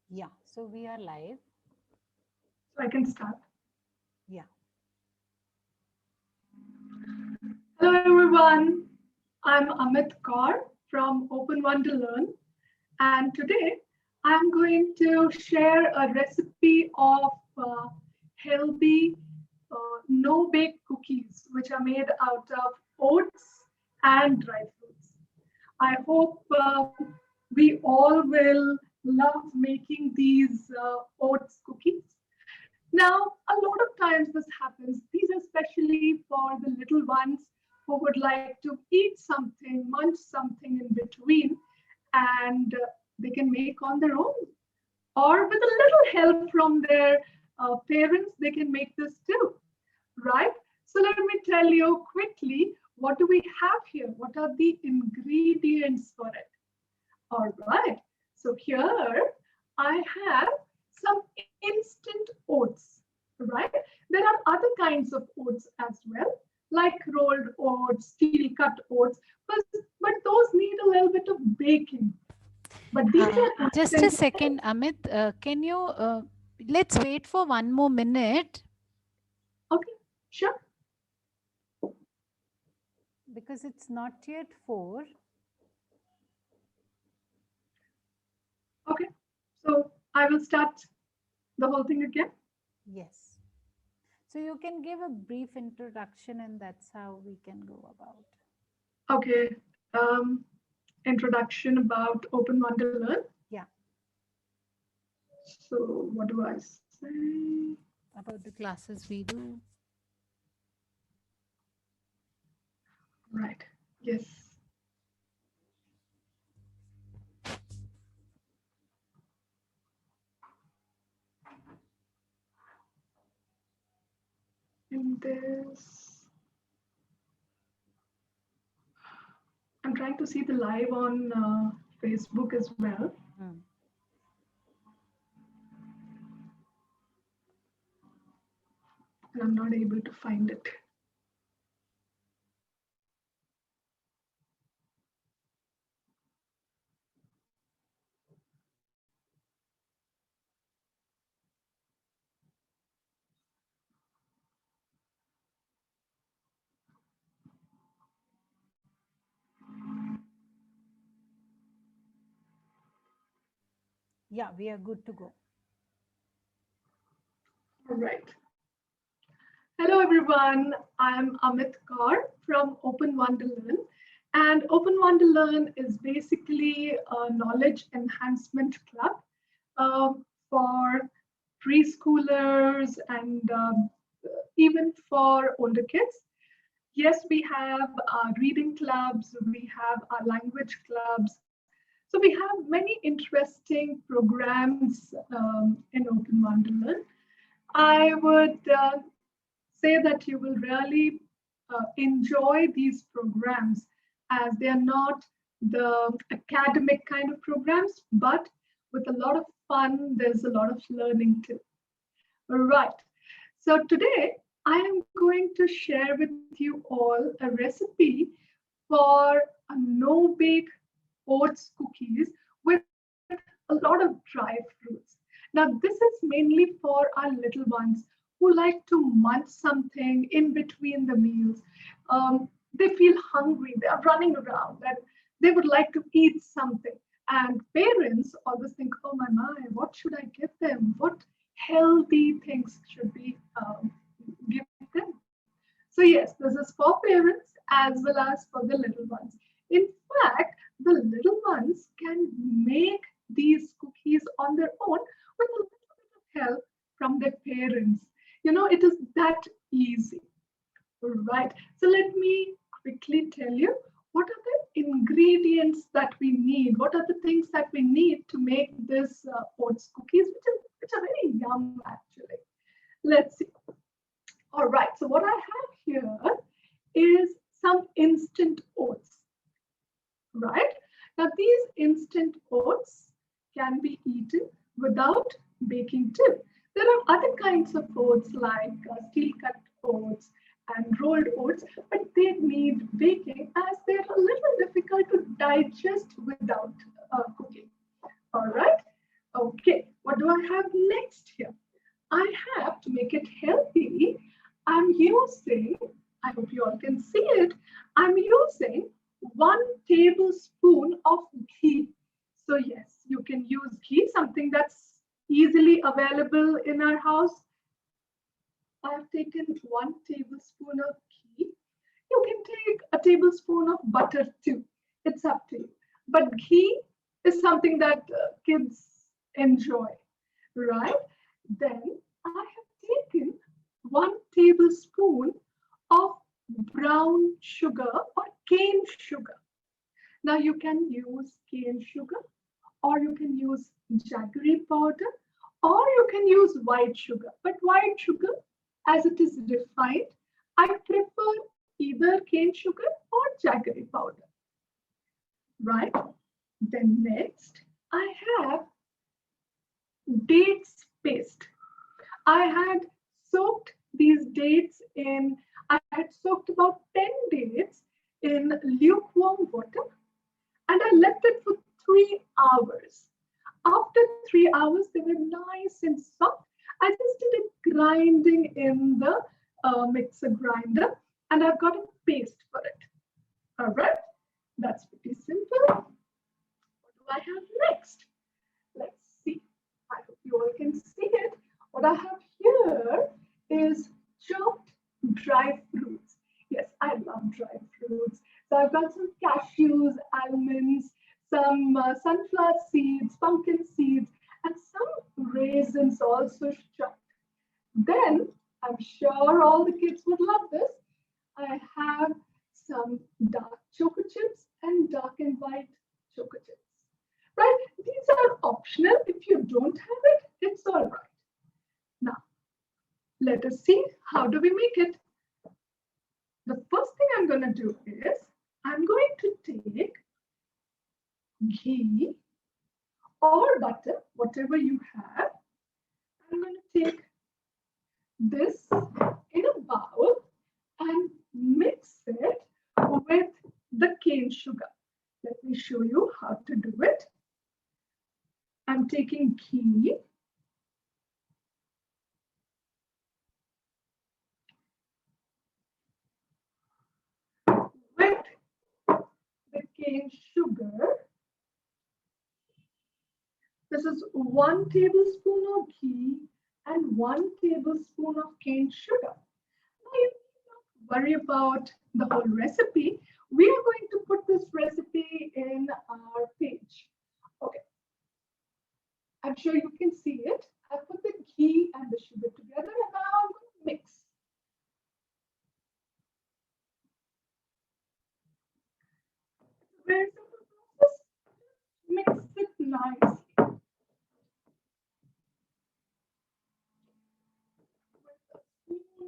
Yeah, so we are live. So I can start. Yeah. Hello everyone. I'm Amit Kaur from Open Wonderland, and today I'm going to share a recipe of healthy no-bake cookies, which are made out of oats and dry fruits. I hope we all will love making these oats cookies. Now, a lot of times this happens. These are especially for the little ones who would like to eat something, munch something in between, and they can make on their own. Or with a little help from their parents, they can make this too, right? So let me tell you quickly, what do we have here? What are the ingredients for it? All right. So here I have some instant oats, right? There are other kinds of oats as well, like rolled oats, steel cut oats, but those need a little bit of baking. But these are Just a instant second, oats. Amit. Can you let's wait for one more minute Okay, sure. because it's not yet 4. Okay. So I will start the whole thing again. Yes. So you can give a brief introduction and that's how we can go about. Okay. Introduction about Open Wonderland. Yeah, So what do I say? about the classes we do. Right. Yes. In this, I'm trying to see the live on Facebook as well, Hmm. and I'm not able to find it. Yeah, we are good to go. All right. Hello, everyone. I'm Amit Kaur from Open Wonderland. And Open Wonderland is basically a knowledge enhancement club for preschoolers and even for older kids. Yes, we have our reading clubs, we have our language clubs. So we have many interesting programs in Open Wonderland. I would say that you will really enjoy these programs as they are not the academic kind of programs, but with a lot of fun, there's a lot of learning too. Right. So today I am going to share with you all a recipe for a no-bake oats cookies with a lot of dry fruits. Now, this is mainly for our little ones who like to munch something in between the meals. They feel hungry, they are running around, and they would like to eat something. And parents always think, oh my, what should I give them? What healthy things should we give them? So, yes, this is for parents as well as for the little ones. In fact, the little ones can make these cookies on their own with a little bit of help from their parents. It is that easy. Right. So let me quickly tell you what are the ingredients that we need. What are the things that we need to make this oats cookies, which are very yum actually. Let's see. All right. So what I have here is some instant oats. Right. Now these instant oats can be eaten without baking too. There are other kinds of oats like steel cut oats and rolled oats, but they need baking as they're a little difficult to digest without cooking. All right. Okay. healthy, I'm using, I hope you all can see it, I'm using 1 tablespoon of ghee. So yes, you can use ghee, something that's easily available in our house. I've taken 1 tablespoon of ghee. You can take a tablespoon of butter too. It's up to you. But ghee is something that kids enjoy, right? Then I have taken 1 tablespoon of brown sugar or cane sugar. Now you can use cane sugar, or you can use jaggery powder, or you can use white sugar. But white sugar, as it is refined, I prefer either cane sugar or jaggery powder. Right? Then next, I have dates paste. I had soaked these dates in, I had soaked about 10 dates in lukewarm water, and I left it for 3 hours. After 3 hours, they were nice and soft. I just did a grinding in the mixer grinder, and I've got a paste for it. All right, that's pretty simple. What do I have next? Let's see. I hope you all can see it. What I have here is chopped dry fruits. Yes, I love dry fruits. So I've got some cashews, almonds, some sunflower seeds, pumpkin seeds, and some raisins also chopped. Then I'm sure all the kids would love this. I have some dark chocolate chips and dark and white chocolate chips. Right? These are optional. If you don't have it, it's all right. Now, let us see how do we make it. The first thing I'm going to do is I'm going to take ghee or butter, whatever you have. I'm going to take this in a bowl and mix it with the cane sugar. Let me show you how to do it. I'm taking ghee, with the cane sugar. This is 1 tablespoon of ghee and 1 tablespoon of cane sugar. Now you need not worry about the whole recipe. We are going to put this recipe in our page. Okay. I'm sure you can see it. I put the ghee and the sugar together, and now I'm going to mix. Very simple process. Mix it nicely.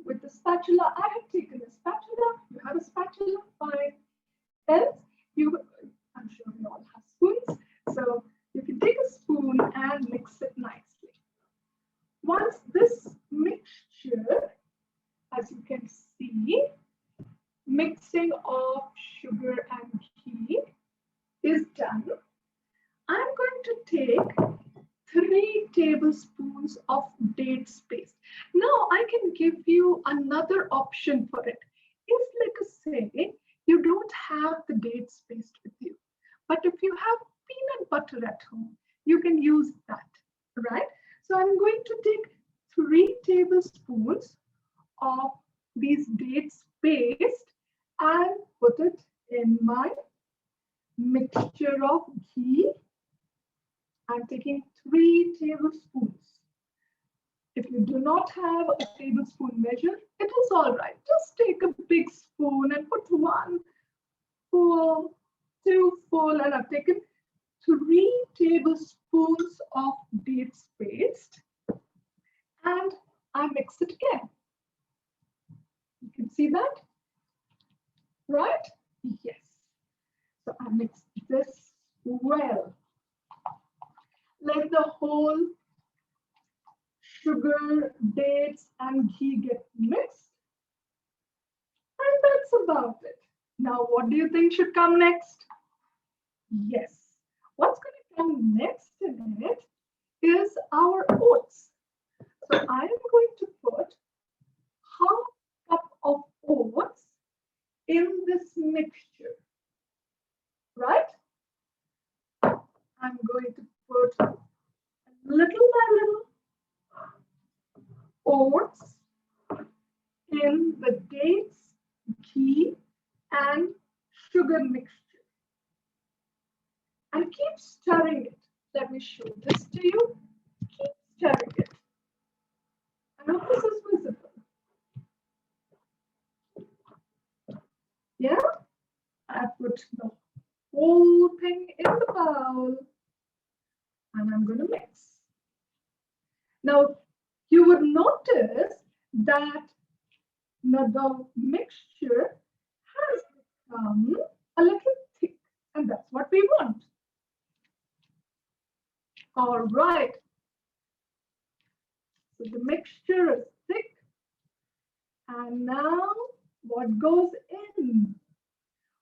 With the spatula, I have taken a spatula. You have a spatula, fine. Else, I'm sure we all have spoons. So you can take a spoon and mix it nicely. Once this mixture, as you can see, mixing of sugar and ghee is done, I'm going to take 3 tablespoons of dates paste. Now I can give you another option for it. If, let us say, you don't have the dates paste with you, but if you have peanut butter at home, you can use that, right? So I'm going to take 3 tablespoons of these dates paste and put it in my mixture of ghee. I'm taking 3 tablespoons. If you do not have a tablespoon measure, it is all right. Just take a big spoon and put 1 full, 2 full, and I've taken 3 tablespoons of dates paste, and I mix it again. You can see that, right? Yes. So I mix this well. Let the whole sugar, dates, and ghee get mixed. And that's about it. Now, what do you think should come next? Yes. What's going to come next in it is our oats. So I am going to put in the dates, ghee, and sugar mixture. And keep stirring it. Let me show this to you. Keep stirring it. I hope this is visible. Yeah, I put the whole thing in the bowl and I'm going to mix. Now, you would notice that the mixture has become a little thick, and that's what we want. All right. So the mixture is thick. And now what goes in?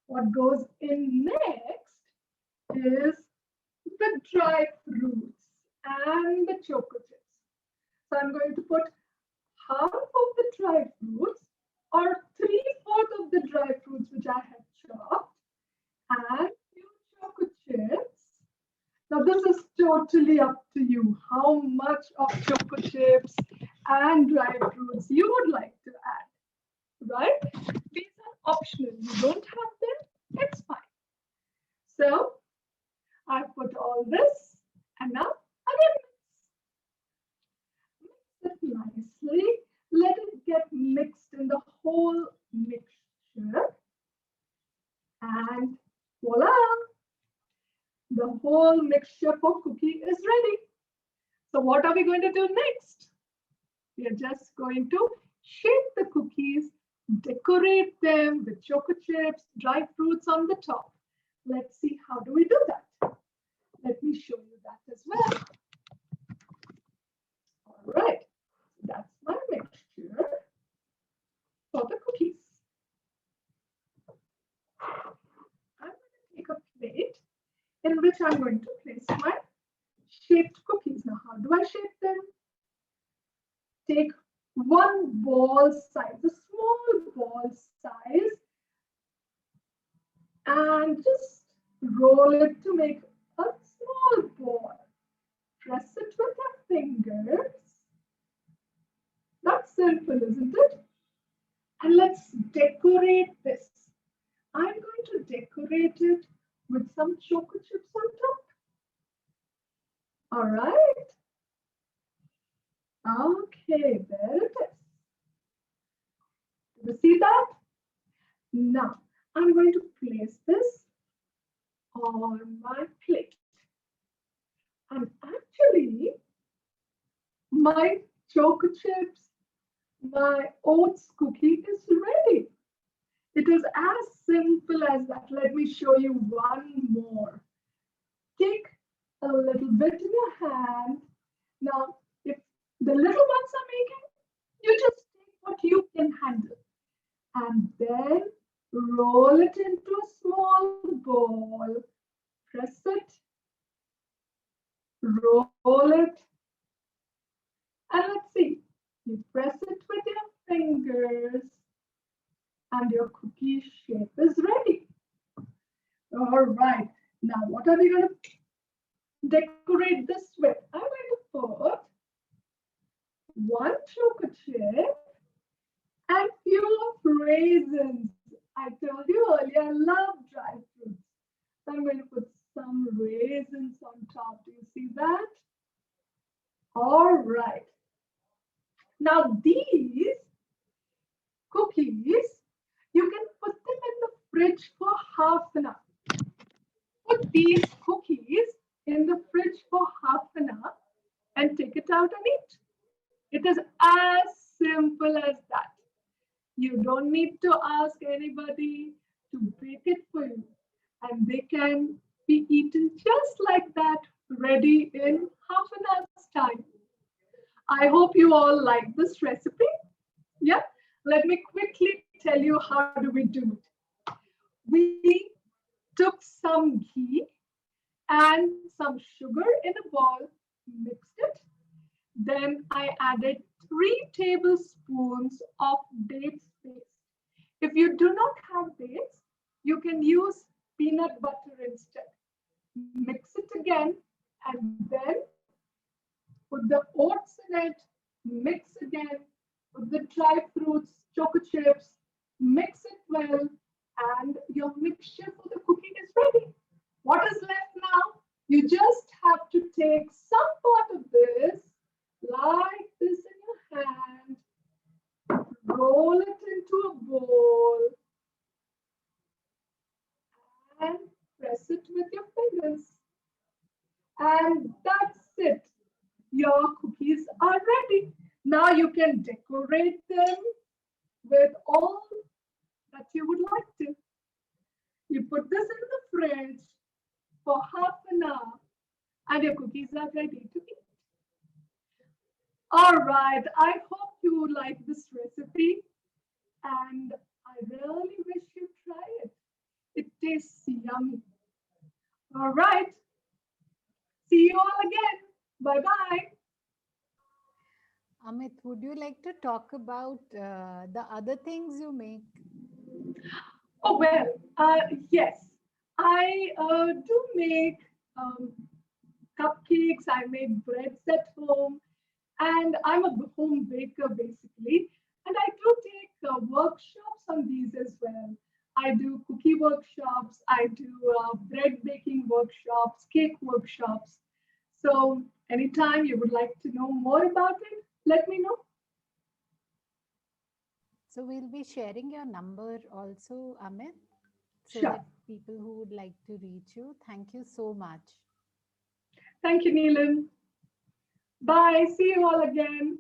What goes in next is the dry fruits and the chocolate chips. So I'm going to put half of the dry fruits or 3/4 of the dry fruits which I have chopped and few chocolate chips. Now this is totally up to you how much of chocolate chips and dry fruits you would like to add, right? These are optional. You don't have them, it's fine. So I put all this and now again mix it nicely. Let it get mixed in the whole mixture. And voila! The whole mixture for cookie is ready. So what are we going to do next? We are just going to shape the cookies, decorate them with chocolate chips, dry fruits on the top. Let's see how do we do that. Let me show you that as well. All right, that's my mixture for the cookies. I'm going to take a plate in which I'm going to place my shaped cookies. Now, how do I shape them? Take one ball size, a small ball size, and just roll it to make a small ball. Press it with your fingers. That's simple, isn't it? And let's decorate this. I'm going to decorate it with some chocolate chips on top. All right. Okay, there it is. Do you see that? Now, I'm going to place this on my plate. And actually, my chocolate chips, my oats cookie is ready. It is as simple as that. Let me show you one more. Take a little bit in your hand. Now, if the little ones are making, you just take what you can handle. And then roll it into a small ball. Press it. Roll it. And let's see. You press it with your fingers. And your cookie shape is ready. All right. Now, what are we going to decorate this with? I'm going to put one chocolate chip and few of raisins. I told you earlier, I love dry fruits. So I'm going to put some raisins on top. Do you see that? All right. Now, these cookies, you can put them in the fridge for half an hour. Put these cookies in the fridge for half an hour and take it out and eat. It is as simple as that. You don't need to ask anybody to bake it for you. And they can be eaten just like that, ready in half an hour's time. I hope you all like this recipe. Yeah, let me quickly tell you how do we do it. We took some ghee and some sugar in a bowl, mixed it. Then I added 3 tablespoons of dates paste. If you do not have dates, you can use peanut butter instead. Mix it again and then put the oats in it, mix again, put the dry fruits, chocolate chips, mix it well, and your mixture for the cooking is ready. What is left now? You just have to take some part of this, like this in your hand, roll it into a bowl, and press it with your fingers. And that's it. Your cookies are ready. Now you can decorate them with all that you would like to. You put this in the fridge for half an hour and your cookies are ready to eat. All right, I hope you like this recipe and I really wish you try it. It tastes yummy. All right, see you all again. Bye bye. Amit, would you like to talk about the other things you make? Oh, well, yes, I do make um, cupcakes, I make breads at home, and I'm a home baker basically. And I do take workshops on these as well. I do cookie workshops, I do bread baking workshops, cake workshops. So, anytime you would like to know more about it, let me know. So we'll be sharing your number also, Amit, so Sure. that people who would like to reach you. Thank you so much. Thank you, Neelan. Bye. See you all again.